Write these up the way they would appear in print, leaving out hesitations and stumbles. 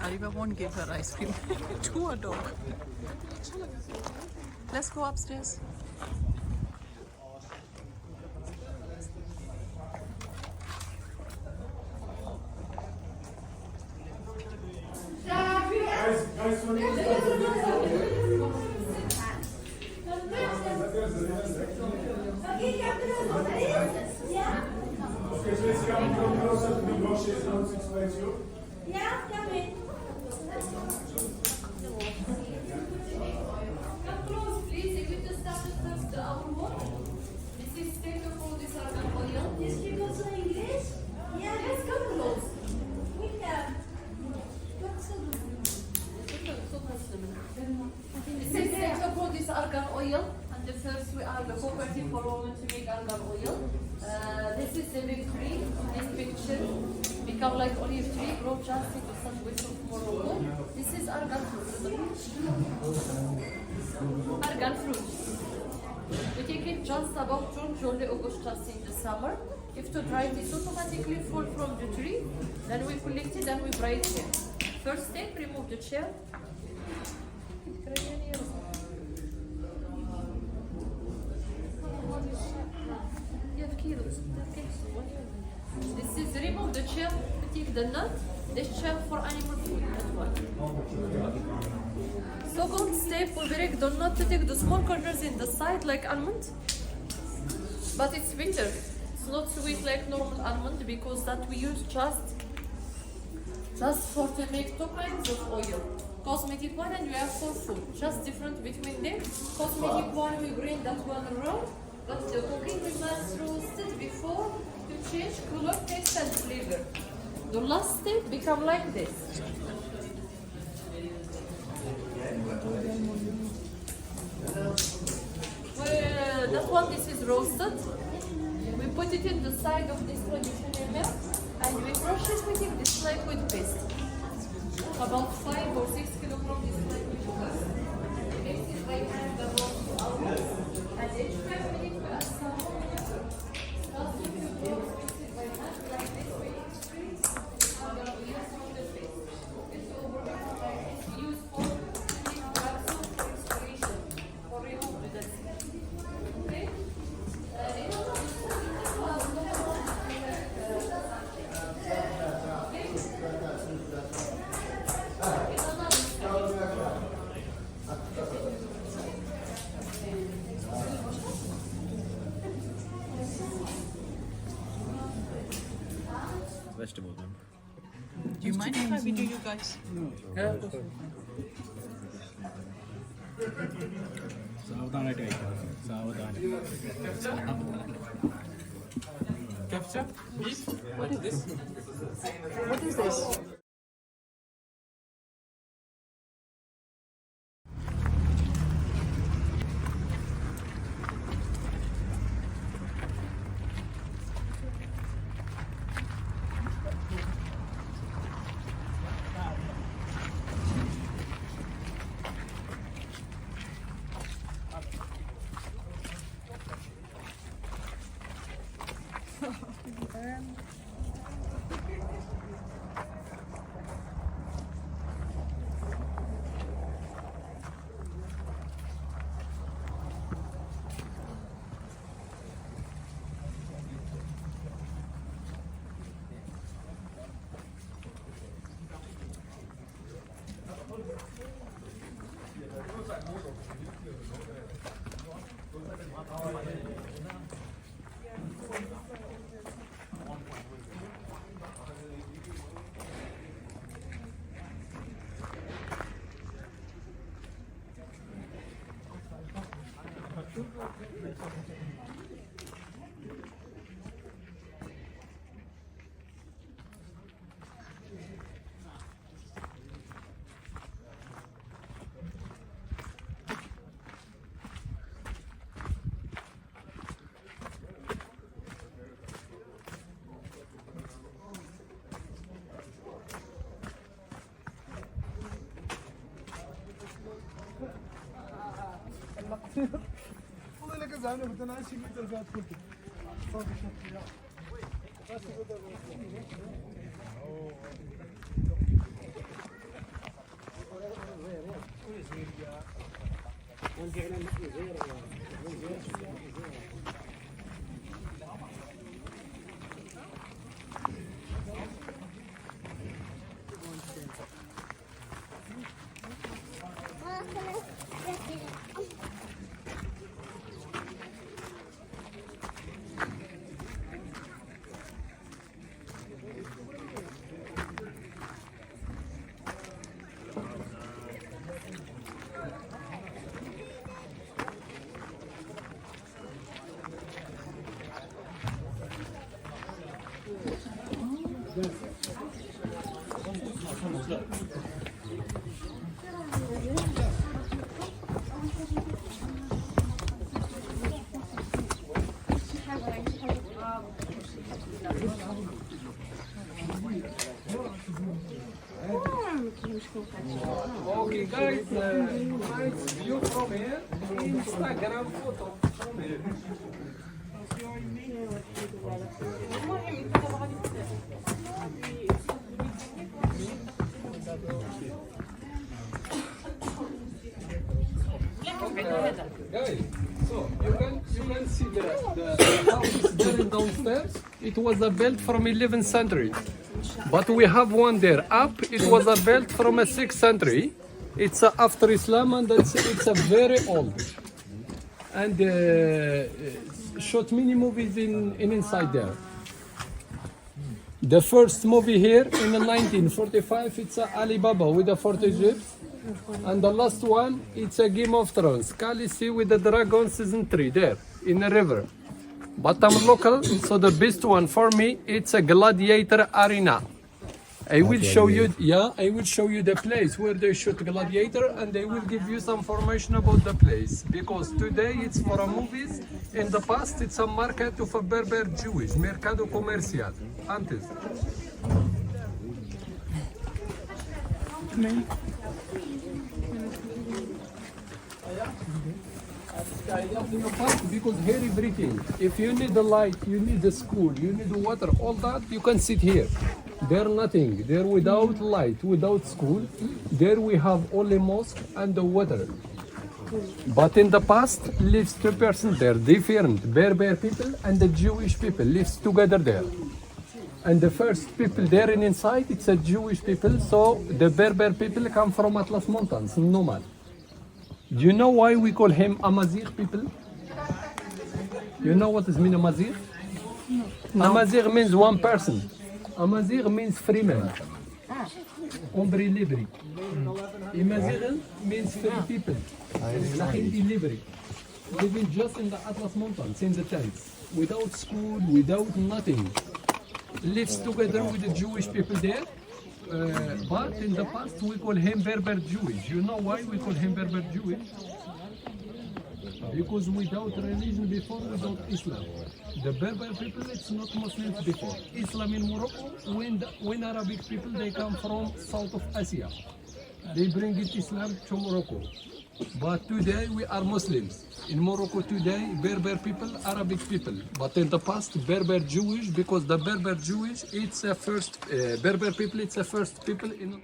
Ariba won't give her ice cream to a dog. Let's go upstairs. Argan oil, and the first we are the property for women to make argan oil. This is the big tree. This picture become like olive tree, grow just in the southwest of Morocco. This is argan fruit. Argan fruit. We take it just about June, July, August, just in the summer. If to dry it, it automatically fall from the tree. Then we collect it and we dry it here. First step, remove the chair. This is remove the chair, take the nut, this chair for animal food as well. Second step, we break the nut to take the small corners in the side like almond, but it's bitter. It's not sweet like normal almond because that we use just for to make two kinds of oil. Cosmetic one and we have for food. Just different between them. Cosmetic one we bring that one raw, but the cooking we must roast it before to change color, taste and flavor. The last step become like this. That one, this is roasted. We put it in the side of this traditional milk and we brush it with this liquid paste. About 5 or 6 kilograms is liquid paste. We mix it by hand about 2 hours and each 5 minutes we add some more water. Just if you mix it by hand like this, we increase and we use from the paste. It's over like this. We use for respiration or remove the dust. Okay? Vegetable then. Do you mind if I video you guys? Yeah, of course. സാവധാനമായിട്ട് കഴിക്കണം സാവധാനം Capture? Beef? What is this? What is this? والله لك زعما بدنا نعيش في البلاد كلها صافي شوف Okay, guys, nice view from here. Instagram photo from here. Guys, so you can see the house there in downstairs. It was built from 11th century, but we have one there up. It was built from a 6th century. It's after Islam and it's a very old. And shot many movies in inside there. The first movie here in 1945, it's Alibaba with the 40 Egypt. And the last one, it's a Game of Thrones, Khaleesi with the Dragon season 3 there in the river. But I'm local, so the best one for me, it's a Gladiator Arena. I will show you, I will show you the place where they shoot Gladiator, and I will give you some information about the place. Because today it's for a movies, in the past it's a market of a Berber Jewish, Mercado Comercial. Antes. I love the park because here everything. If you need the light, you need the school, you need the water, all that, you can sit here. There nothing. There without light, without school. There we have only mosque and the water. But in the past, lives two persons there, different Berber people and the Jewish people lives together there. And the first people there in inside, it's a Jewish people. So the Berber people come from Atlas Mountains, nomad. Do you know why we call him Amazigh people? You know what is mean Amazigh? No. Amazigh means one person. Amazigh means free man. Hombre libre. Amazigh means free people. Lahindi libre. Living just in the Atlas Mountains, in the tents. Without school, without nothing. Lives together with the Jewish people there. But in the past we call him Berber Jewish. You know why we call him Berber Jewish? Because without religion before, without Islam. The Berber people, it's not Muslims before. Islam in Morocco, when Arabic people, they come from south of Asia. They bring it Islam to Morocco. But today we are Muslims. In Morocco today, Berber people, Arabic people. But in the past, Berber Jewish, because the Berber Jewish, it's a first, Berber people, it's a first people in...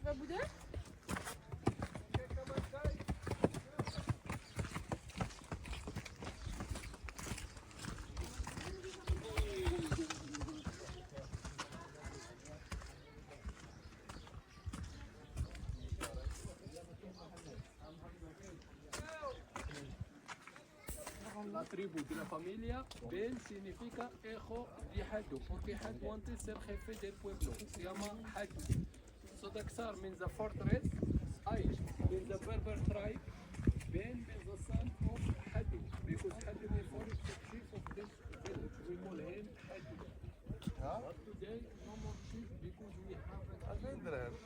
Tu vas bouder? la tribu de la familia. Ben significa hijo de Hadu, porque Hadu wanted ser jefe del pueblo. Se llama Hadu. So the Ksar means the fortress. Aish means the Berber tribe. Ben means the son of Hadu, because Hadu before is the chief of this village. We call him Hadu. But today, no more chief because we have a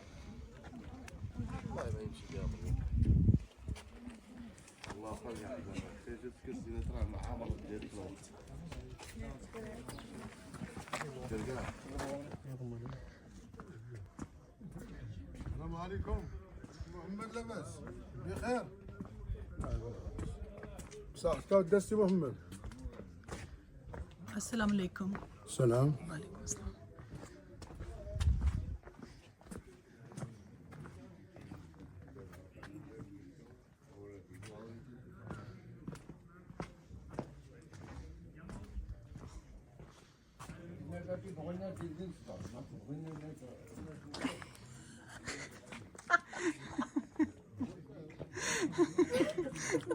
الله خير يا حبيبي تجي تكسي ترى مع عمر ديالك ترجع السلام عليكم محمد لاباس بخير صحتك دستي محمد السلام عليكم. سلام وعليكم السلام.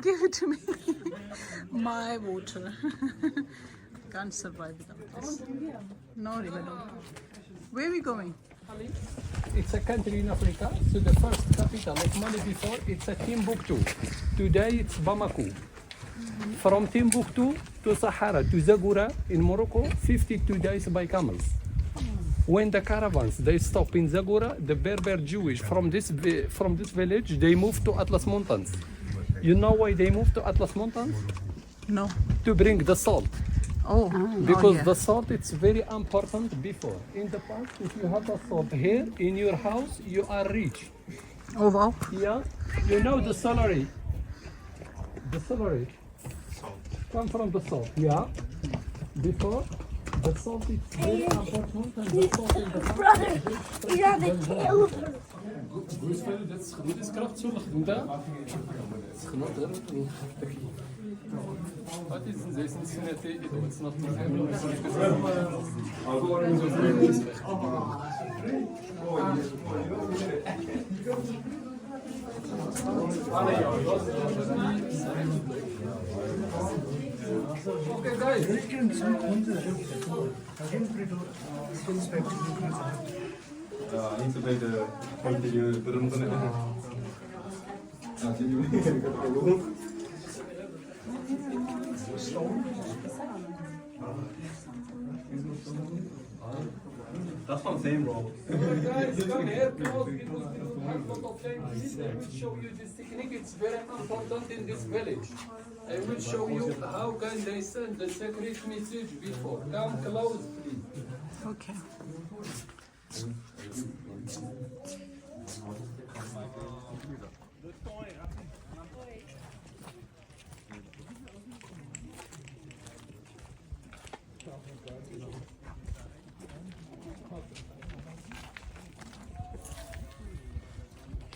Give it to me. My water. Can't survive without this. No river. Where are we going? It's a country in Africa, so the first capital like money before, it's a Timbuktu. Today it's Bamako. From Timbuktu to Sahara to Zagora in Morocco, 52 days by camels. When the caravans they stop in Zagora, the Berber Jewish from this village they move to Atlas Mountains. You know why they moved to Atlas Mountains? No. To bring the salt. Oh. Because yeah. the salt it's very important before. In the past, if you have the salt here in your house, you are rich. Oh wow. Yeah, you know the celery. The celery come from the salt. Yeah. Before the salt is very important and the salt in the Brother, you have a tail. Wat is een 16 centimeter? It's not Okay, guys. Itu beda continue turun ke sana. Nanti juga ketemu. That's what I'm saying, bro. Guys, come here close because we don't have a lot of time. Please, I will show you this technique. It's very important in this village. I will show you how can they send the secret message before. Come close, please. Okay.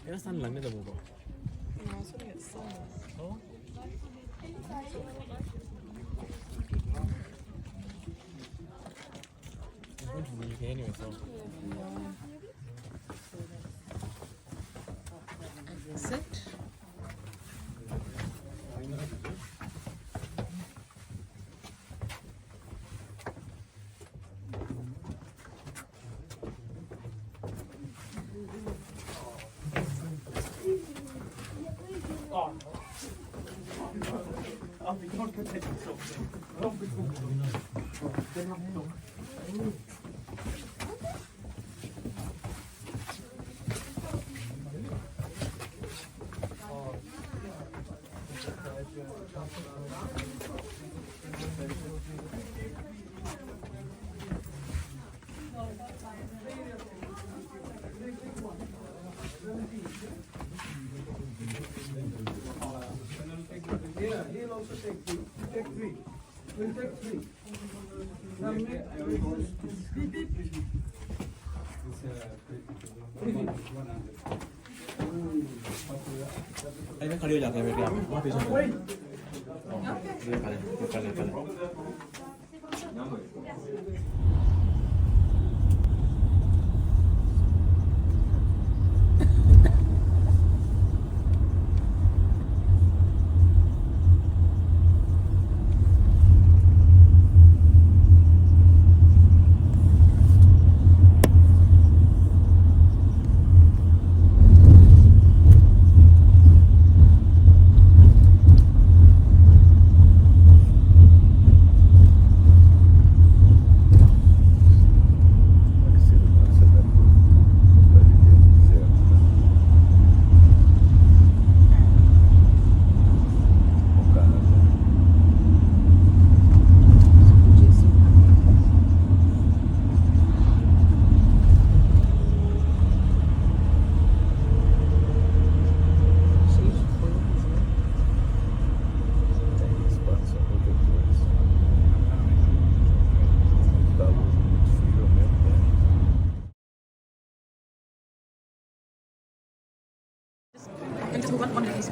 Cái xanh lạnh cái đồ anyway, so Sit. Yeah, he'll also take three. Take three. We'll take three. Now make beep beep. anh mới kalian jangan kayak apa bisa Wait. kalian One piece.